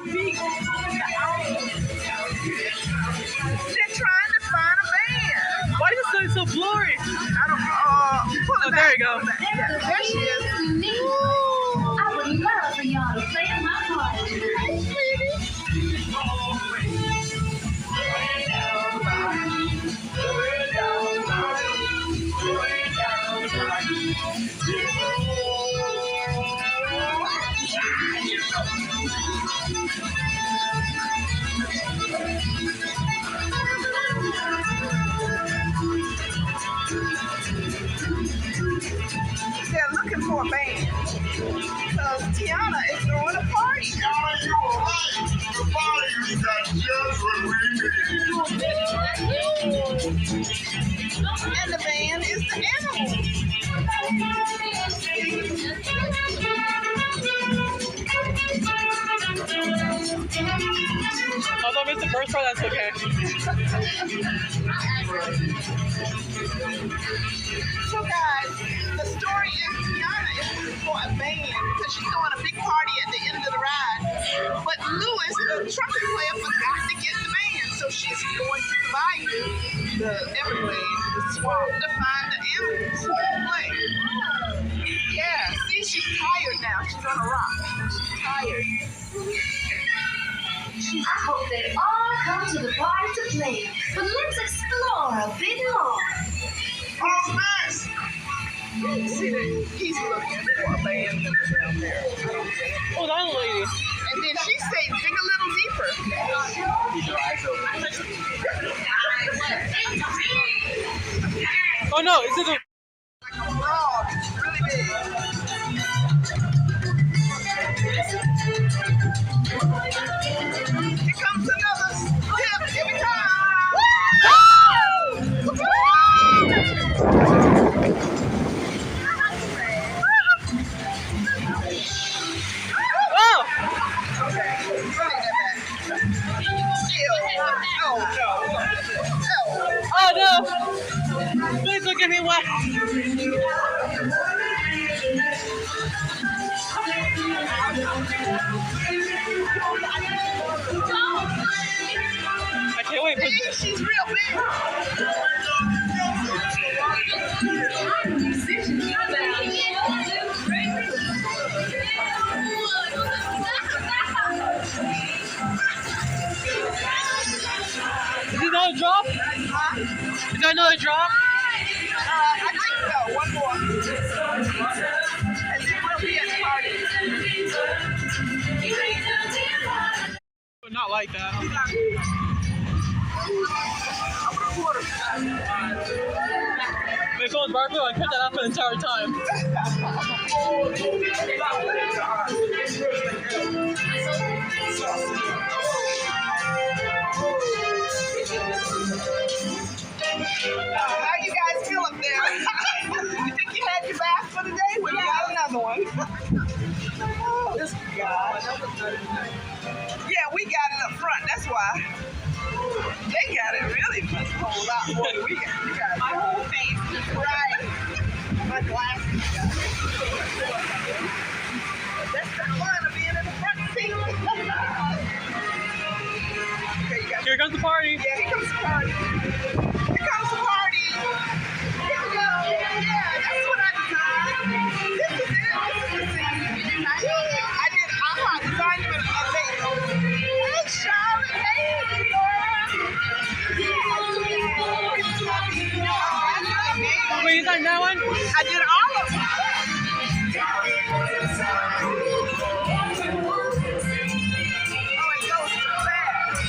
They're trying to find a band. Why is this so blurry? I don't know. Pull it Oh, back. there you go. Yeah, there she is. I would love for y'all to play at my party. Hey, sweetie. They're looking for a band because Tiana is throwing a party. Tiana, you are right. The party got just what we need. And the band is the animals. Although I missed the first part, that's okay. So guys, the story is Tiana is looking for a band because she's throwing a big party at the end of the ride. But Louis, the trumpet player, forgot to get the band. So she's going to the bayou, the Everglades, the swamp, to find the animals to play. Yeah, see, she's tired now. She's on a rock. She's tired. I hope they all come to the party to play, but let's explore a bit more. Who's this? See, he's looking for a band down there. Oh, that lady. And then she said, dig a little deeper. Oh no, is it the... Like a frog, really big. Here comes another tip. Here we come. Oh! Okay, running that back. Oh no. Oh no! Please don't get me wet. I can't wait for See, she's real big. Is there another drop? Is there another drop? I think so. One more. And then we'll be at the party. Not like that. My phone's barcode, I kept that up the entire time. How you guys feel up there? You think you had your bath for the day? Well, you got another one. Oh, this guy. Yeah, we got it up front. That's why. They got it really a whole lot more than we got. You got my whole face is right. My glasses got it. That's the fun of being in the front seat. Okay, you got Here comes the party. Yeah, here comes the party. Here comes the party. Here we go. Yeah, that's what I designed. This is it. This is the scene. I designed them in a thing. Hey, Charlotte. Hey, Laura. Wait, you done that one? I did all of them. Oh, it goes so fast.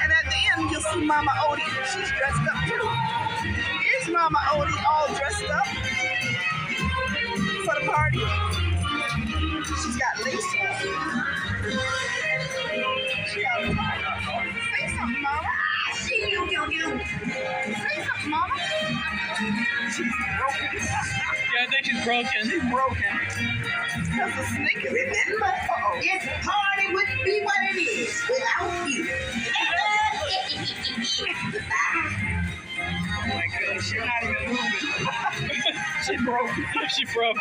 And at the end, you'll see Mama Odie. She's dressed up too. Here's Mama Odie all dressed up for the party. She's got lace on. She got say something, Mama. Say something, Mama. She's broken. Yeah, I think she's broken. She's broken. Because the snake is in it. This party wouldn't be what it is without you. Oh my goodness, you're not even moving. She broke. She broke.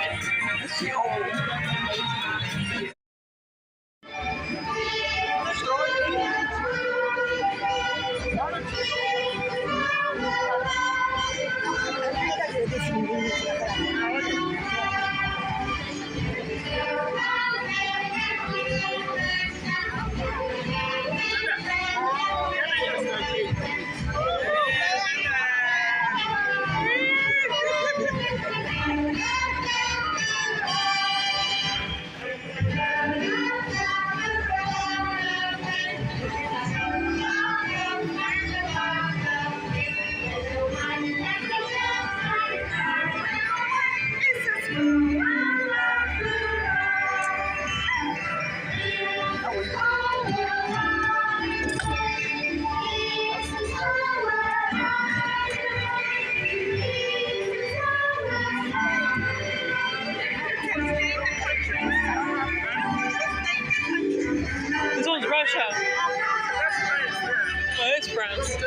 She old. This one's Russia. Oh, it's France.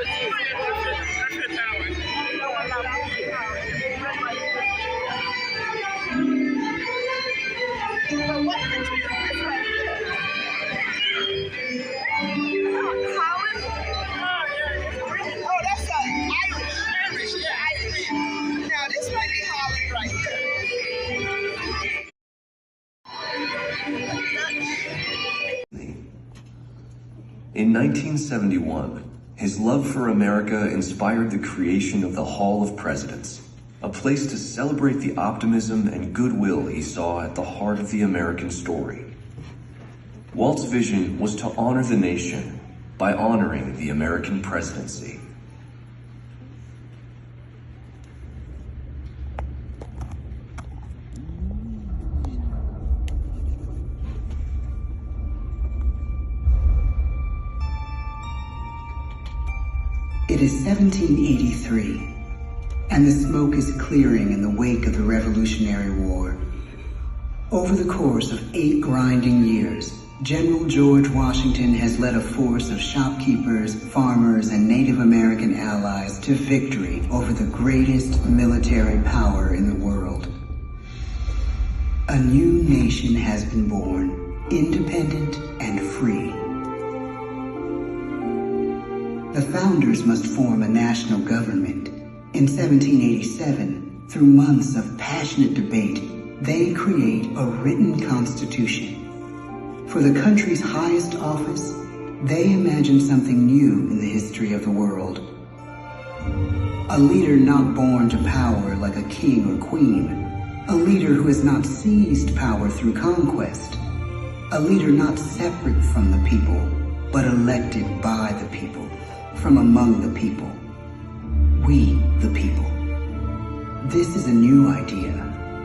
Oh, that's Irish. Irish, yeah, Irish. Now this might be Holland right here. In 1971, his love for America inspired the creation of the Hall of Presidents, a place to celebrate the optimism and goodwill he saw at the heart of the American story. Walt's vision was to honor the nation by honoring the American presidency. It is 1783, and the smoke is clearing in the wake of the Revolutionary War. Over the course of 8 grinding years, General George Washington has led a force of shopkeepers, farmers, and Native American allies to victory over the greatest military power in the world. A new nation has been born, independent and free. The founders must form a national government. In 1787, through months of passionate debate, they create a written constitution. For the country's highest office, they imagine something new in the history of the world. A leader not born to power like a king or queen. A leader who has not seized power through conquest. A leader not separate from the people, but elected by the people. From among the people. We, the people. This is a new idea,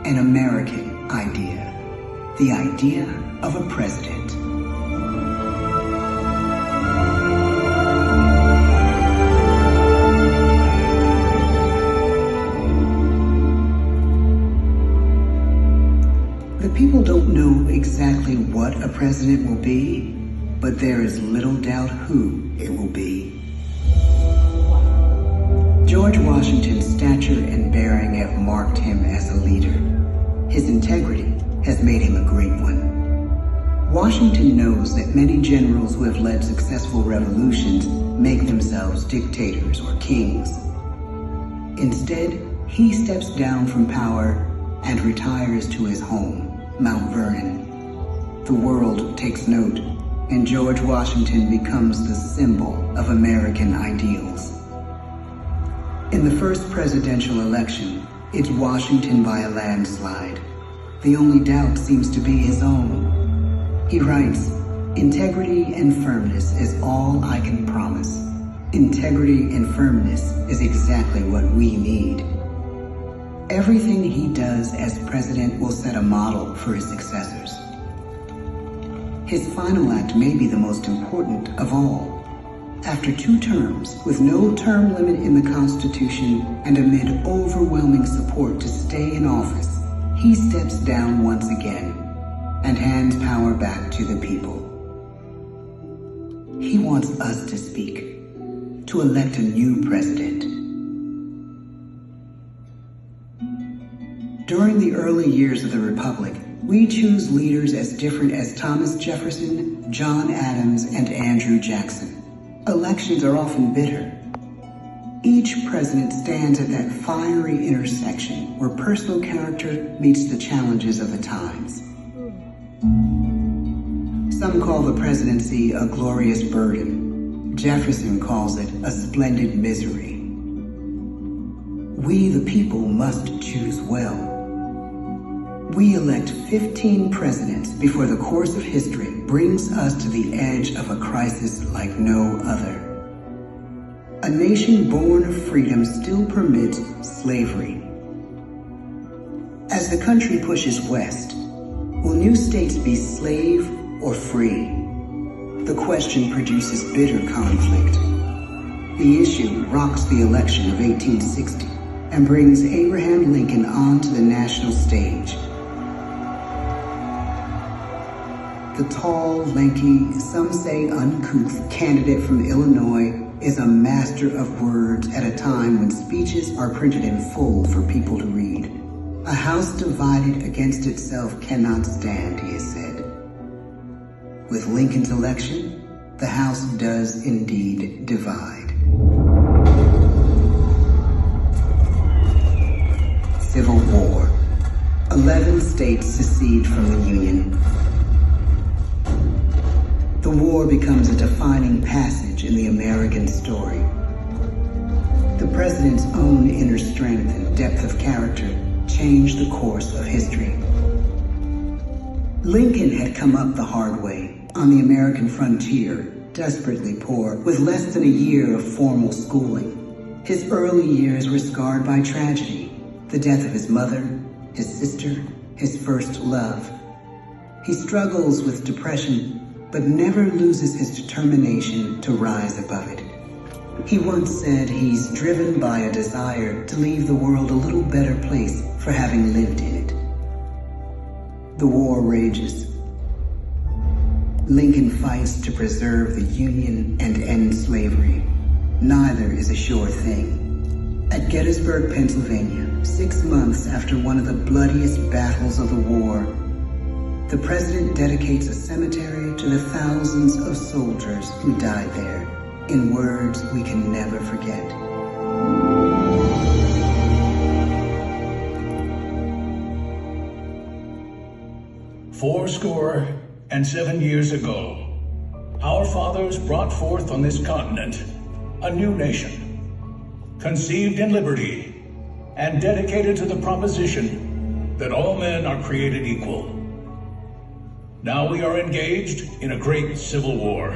an American idea. The idea of a president. The people don't know exactly what a president will be, but there is little doubt who it will be. George Washington's stature and bearing have marked him as a leader. His integrity has made him a great one. Washington knows that many generals who have led successful revolutions make themselves dictators or kings. Instead, he steps down from power and retires to his home, Mount Vernon. The world takes note, and George Washington becomes the symbol of American ideals. In the first presidential election, it's Washington by a landslide. The only doubt seems to be his own. He writes, "Integrity and firmness is all I can promise. Integrity and firmness is exactly what we need." Everything he does as president will set a model for his successors. His final act may be the most important of all. After 2 terms, with no term limit in the Constitution and amid overwhelming support to stay in office, he steps down once again and hands power back to the people. He wants us to speak, to elect a new president. During the early years of the Republic, we choose leaders as different as Thomas Jefferson, John Adams, and Andrew Jackson. Elections are often bitter. Each president stands at that fiery intersection where personal character meets the challenges of the times. Some call the presidency a glorious burden. Jefferson calls it a splendid misery. We, the people, must choose well. We elect 15 presidents before the course of history brings us to the edge of a crisis like no other. A nation born of freedom still permits slavery. As the country pushes west, will new states be slave or free? The question produces bitter conflict. The issue rocks the election of 1860 and brings Abraham Lincoln onto the national stage. The tall, lanky, some say uncouth candidate from Illinois is a master of words at a time when speeches are printed in full for people to read. A house divided against itself cannot stand, he has said. With Lincoln's election, the House does indeed divide. Civil War. 11 states secede from the Union. The war becomes a defining passage in the American story. The president's own inner strength and depth of character changed the course of history. Lincoln had come up the hard way on the American frontier, desperately poor, with less than a year of formal schooling. His early years were scarred by tragedy, the death of his mother, his sister, his first love. He struggles with depression, but never loses his determination to rise above it. He once said he's driven by a desire to leave the world a little better place for having lived in it. The war rages. Lincoln fights to preserve the Union and end slavery. Neither is a sure thing. At Gettysburg, Pennsylvania, 6 months after one of the bloodiest battles of the war, the president dedicates a cemetery to the thousands of soldiers who died there, in words we can never forget. "Fourscore-and-7 years ago, our fathers brought forth on this continent a new nation, conceived in liberty and dedicated to the proposition that all men are created equal. Now we are engaged in a great civil war,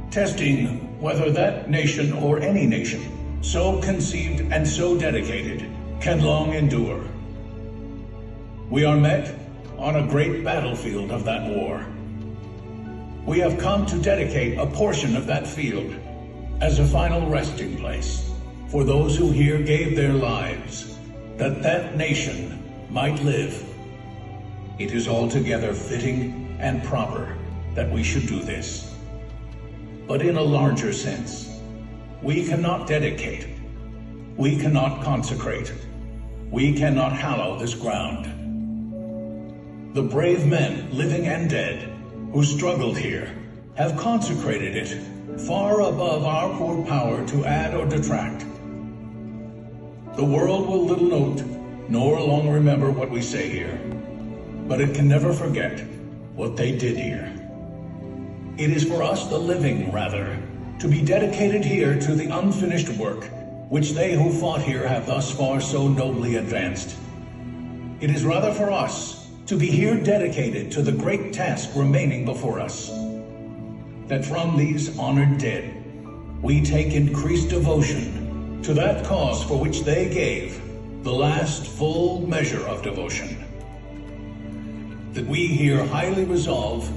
testing whether that nation or any nation, so conceived and so dedicated, can long endure. We are met on a great battlefield of that war. We have come to dedicate a portion of that field as a final resting place for those who here gave their lives, that that nation might live. It is altogether fitting and proper that we should do this. But in a larger sense, we cannot dedicate, we cannot consecrate, we cannot hallow this ground. The brave men, living and dead, who struggled here, have consecrated it far above our poor power to add or detract. The world will little note, nor long remember what we say here, but it can never forget what they did here. It is for us, the living, rather, to be dedicated here to the unfinished work which they who fought here have thus far so nobly advanced. It is rather for us to be here dedicated to the great task remaining before us, that from these honored dead we take increased devotion to that cause for which they gave the last full measure of devotion. That we here highly resolve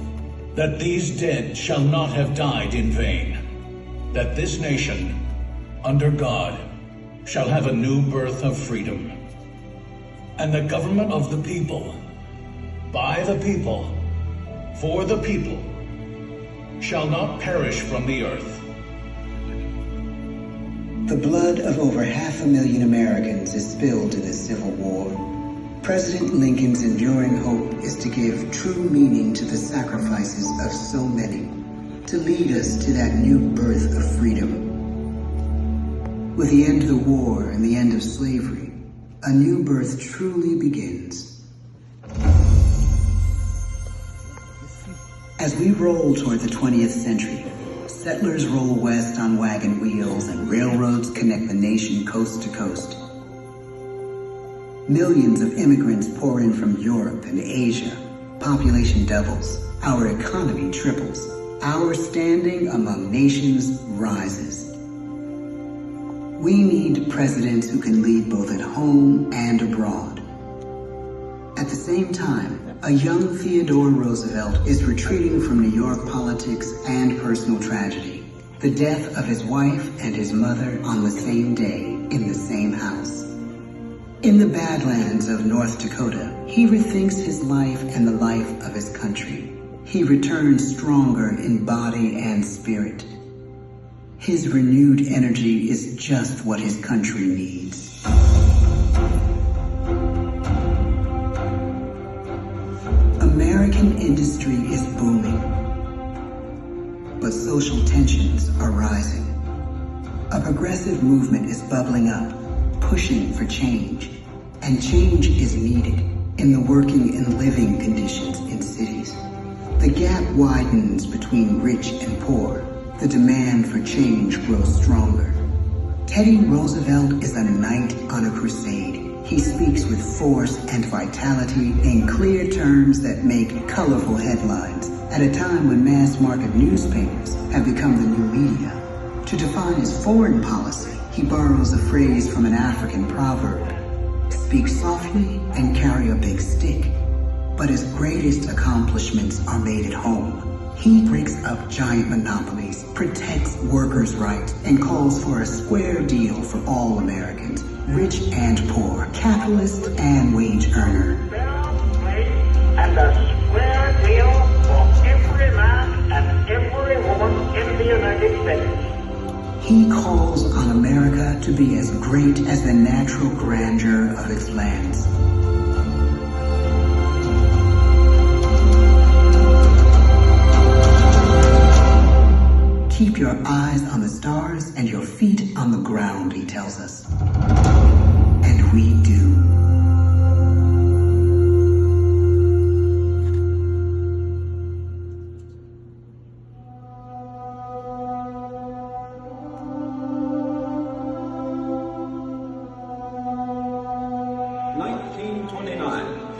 that these dead shall not have died in vain, that this nation, under God, shall have a new birth of freedom, and the government of the people, by the people, for the people, shall not perish from the earth. The blood of over 500,000 Americans is spilled in this civil war. President Lincoln's enduring hope is to give true meaning to the sacrifices of so many, to lead us to that new birth of freedom. With the end of the war and the end of slavery, a new birth truly begins. As we roll toward the 20th century, settlers roll west on wagon wheels and railroads connect the nation coast to coast. Millions of immigrants pour in from Europe and Asia. Population doubles. Our economy triples. Our standing among nations rises. We need presidents who can lead both at home and abroad. At the same time, a young Theodore Roosevelt is retreating from New York politics and personal tragedy. The death of his wife and his mother on the same day in the same house. In the Badlands of North Dakota, he rethinks his life and the life of his country. He returns stronger in body and spirit. His renewed energy is just what his country needs. American industry is booming, but social tensions are rising. A progressive movement is bubbling up, pushing for change, and change is needed in the working and living conditions in cities. The gap widens between rich and poor. The demand for change grows stronger. Teddy Roosevelt is a knight on a crusade. He speaks with force and vitality in clear terms that make colorful headlines at a time when mass market newspapers have become the new media. To define his foreign policy, he borrows a phrase from an African proverb: speak softly and carry a big stick. But his greatest accomplishments are made at home. He breaks up giant monopolies, protects workers' rights, and calls for a square deal for all Americans, rich and poor, capitalist and wage earner. And a square deal for every man and every woman in the United States. He calls on America to be as great as the natural grandeur of its lands. Keep your eyes on the stars and your feet on the ground, he tells us. And we do.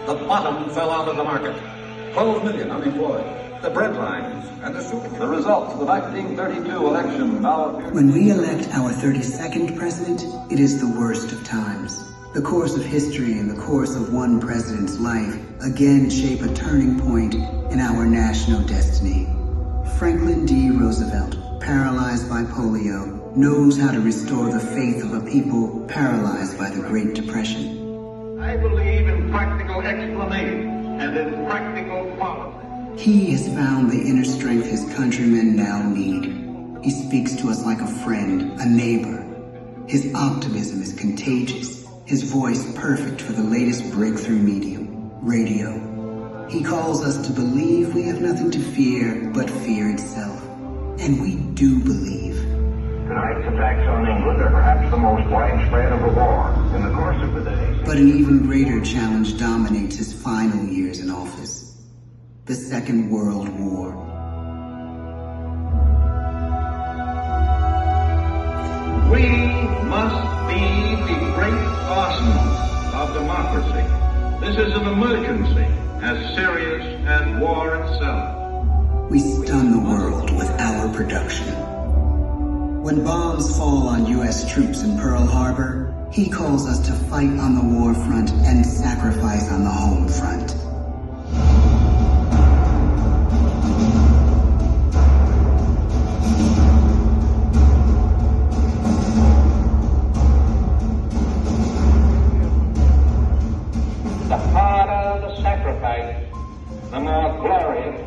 The bottom fell out of the market. 12 million unemployed. The bread lines and the soup. The results of the 1932 election now appear. When we elect our 32nd president, it is the worst of times. The course of history and the course of one president's life again shape a turning point in our national destiny. Franklin D. Roosevelt, paralyzed by polio, knows how to restore the faith of a people paralyzed by the Great Depression. I believe in practical explanation and in practical policy. He has found the inner strength his countrymen now need. He speaks to us like a friend, a neighbor. His optimism is contagious, his voice perfect for the latest breakthrough medium, radio. He calls us to believe we have nothing to fear but fear itself. And we do believe. Tonight's attacks on England are perhaps the most widespread of the war. In the course of the day. But an even greater challenge dominates his final years in office. The Second World War. We must be the great arsenal of democracy. This is an emergency as serious as war itself. We stun the world with our production. When bombs fall on U.S. troops in Pearl Harbor, he calls us to fight on the war front and sacrifice on the home front. The harder the sacrifice, the more glorious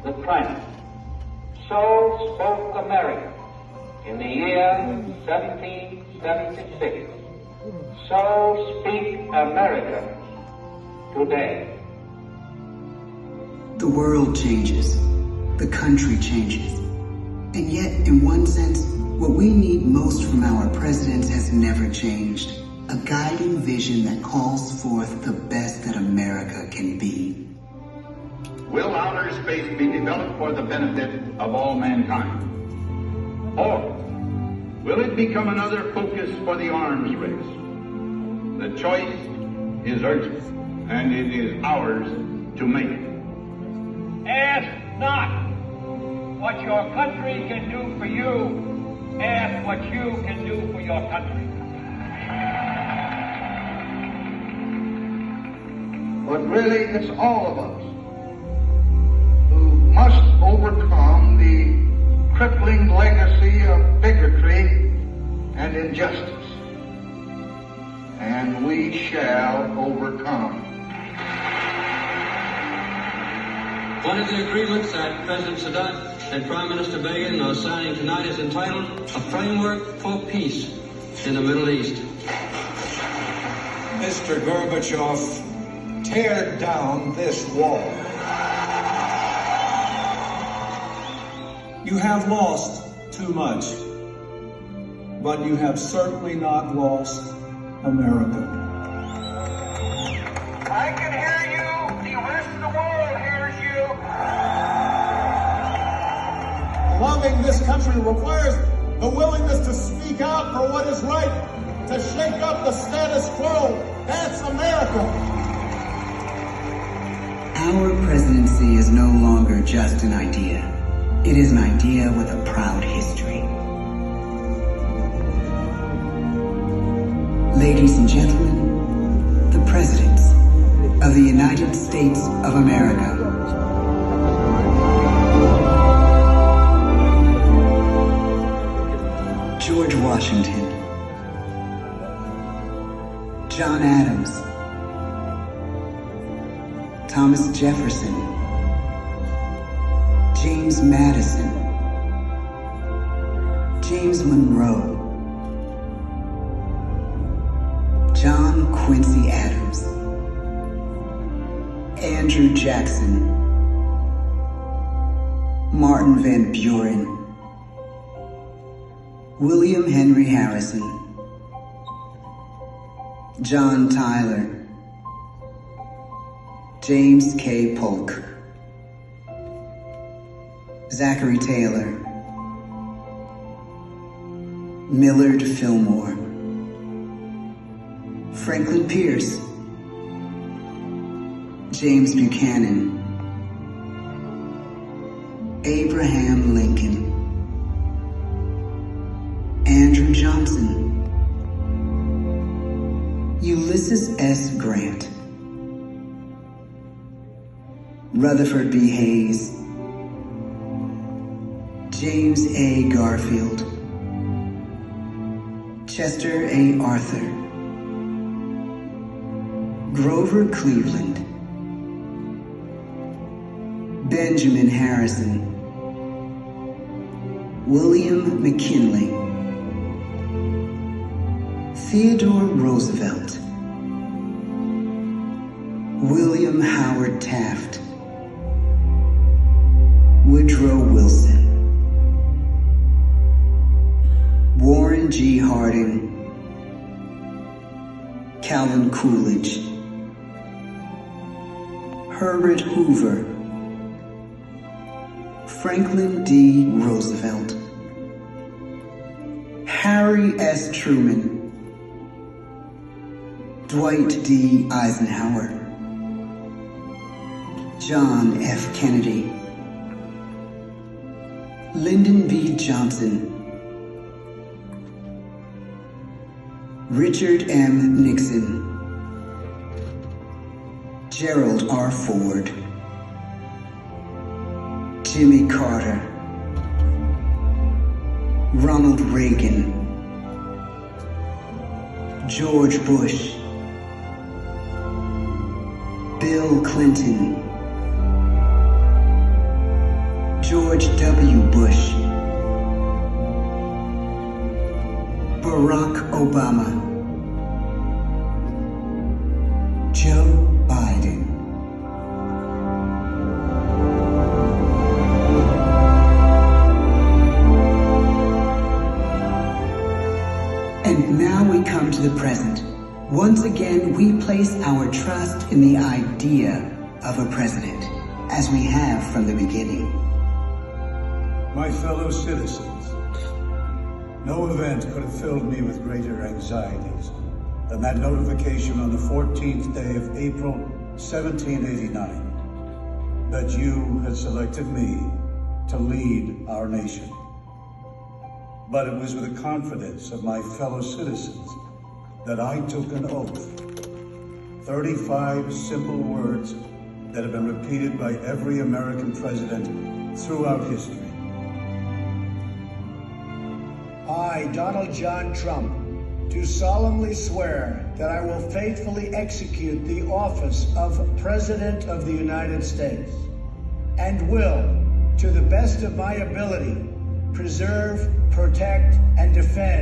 the triumph. So spoke America in the year 1776. So speak Americans today. The world changes. The country changes. And yet, in one sense, what we need most from our presidents has never changed. A guiding vision that calls forth the best that America can be. Will outer space be developed for the benefit of all mankind? Or will it become another focus for the arms race? The choice is urgent, and it is ours to make. Ask not what your country can do for you. Ask what you can do for your country. But really, it's all of us who must overcome the crippling legacy of bigotry and injustice. And we shall overcome. One of the agreements that President Sadat and Prime Minister Begin are signing tonight is entitled A Framework for Peace in the Middle East. Mr. Gorbachev, tear down this wall. You have lost too much, but you have certainly not lost America. I can hear you. The rest of the world hears you. Loving this country requires the willingness to speak out for what is right, to shake up the status quo. That's America. Our presidency is no longer just an idea. It is an idea with a proud history. Ladies and gentlemen, the presidents of the United States of America. George Washington, John Adams, Thomas Jefferson, James Madison, James Monroe, John Quincy Adams, Andrew Jackson, Martin Van Buren, William Henry Harrison, John Tyler, James K. Polk, Zachary Taylor, Millard Fillmore, Franklin Pierce, James Buchanan, Abraham Lincoln, Andrew Johnson, Ulysses S. Grant, Rutherford B. Hayes, James A. Garfield, Chester A. Arthur, Grover Cleveland, Benjamin Harrison, William McKinley, Theodore Roosevelt, William Howard Taft, Woodrow Wilson, Warren G. Harding, Calvin Coolidge, Herbert Hoover, Franklin D. Roosevelt, Harry S. Truman, Dwight D. Eisenhower, John F. Kennedy, Lyndon B. Johnson, Richard M. Nixon, Gerald R. Ford, Jimmy Carter, Ronald Reagan, George Bush, Bill Clinton, George W. Bush, Barack Obama, Joe Biden. Once again, we place our trust in the idea of a president, as we have from the beginning. My fellow citizens, no event could have filled me with greater anxieties than that notification on the 14th day of April, 1789, that you had selected me to lead our nation. But it was with the confidence of my fellow citizens that I took an oath. 35 simple words that have been repeated by every American president throughout history. I, Donald John Trump, do solemnly swear that I will faithfully execute the office of President of the United States and will, to the best of my ability, preserve, protect, and defend